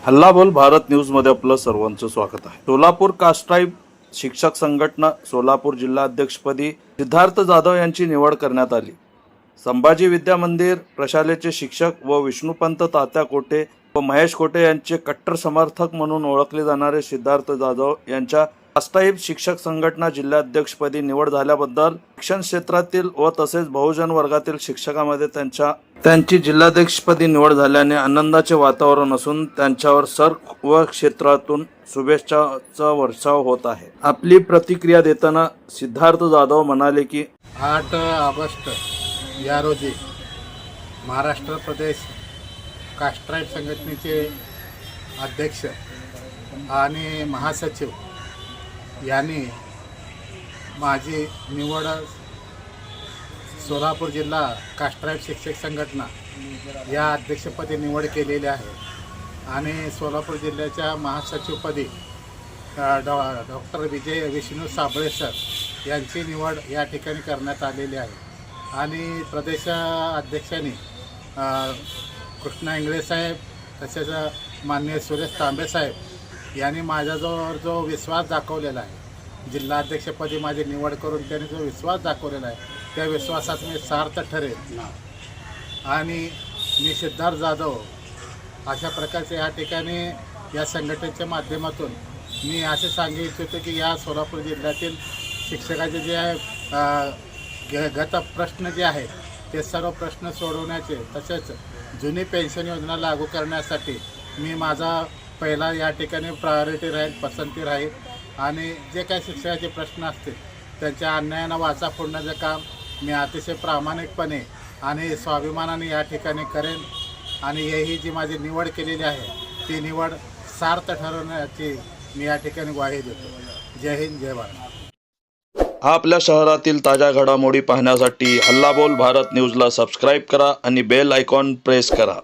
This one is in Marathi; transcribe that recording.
हल्लाबोल भारत न्यूजमध्ये आपलं सर्वांचं स्वागत आहे। सोलापूर कास्ट ट्राइब शिक्षक संघटना सोलापूर जिल्हाध्यक्षपदी सिद्धार्थ जाधव यांची निवड करण्यात आली। संभाजी विद्या मंदिर प्रशालेचे शिक्षक व विष्णुपंत तात्या कोटे व महेश कोटे यांचे कट्टर समर्थक म्हणून ओळखले जाणारे सिद्धार्थ जाधव यांच्या कास्ट ट्राइब शिक्षक संघटना जिल्हाध्यक्षपदी निवड झाल्याबद्दल शिक्षण क्षेत्रातील व तसेच बहुजन वर्गातील शिक्षकांमध्ये त्यांची जिल्हाध्यक्षपदी निवड झाल्याने आनंदाचे वातावरण असून त्यांच्यावर सर्व क्षेत्रातून शुभेच्छाचा वर्षाव होत आहे। आपली प्रतिक्रिया देताना सिद्धार्थ जाधव म्हणाले की 8 ऑगस्ट या रोजी महाराष्ट्र प्रदेश कास्ट ट्राइब संघटनेचे अध्यक्ष आणि महासचिव यांनी माझी निवड सोलापूर जिल्हा कास्ट ट्राइब शिक्षक संघटना या अध्यक्षपदी निवड केलेली आहे आणि सोलापूर जिल्ह्याच्या महासचिवपदी डॉक्टर विजय विष्णू साबळे सर यांची निवड या ठिकाणी करण्यात आलेली आहे आणि प्रदेश अध्यक्षांनी कृष्णा इंगळे साहेब तसेच माननीय सुरेश तांबे साहेब यांनी माझ्याजवळ जो विश्वास दाखवलेला आहे, जिल्हाध्यक्षपदी माझी निवड करून त्यांनी जो विश्वास दाखवलेला आहे त्या विश्वासात मी सार्थ ठरेल आणि मी सिद्धार्थ जाधव अशा प्रकारचे या ठिकाणी या संघटनेच्या माध्यमातून मी असे सांगू इच्छितो की या सोलापूर जिल्ह्यातील शिक्षकाचे जे आहे गत प्रश्न जे आहेत ते सर्व प्रश्न सोडवण्याचे तसेच जुनी पेन्शन योजना लागू करण्यासाठी मी माझा पहिला या ठिकाणी प्रायोरिटी राहील, पसंती राहील आणि जे काही शिक्षकाचे प्रश्न असतील त्यांच्या अन्यायानं वाचा फोडण्याचं काम मी अतिशय प्रामाणिकपणे आणि स्वाभिमानाने या ठिकाणी करेन आणि ही जी माझी निवड केलेली आहे ती निवड सार्थ ठरवण्याची मी या ठिकाणी ग्वाही देतो। जय हिंद, जय भारत। आपल्या शहरातील ताज्या घडामोडी पाहण्यासाठी हल्लाबोल भारत न्यूजला सबस्क्राईब करा आणि बेल आयकॉन प्रेस करा।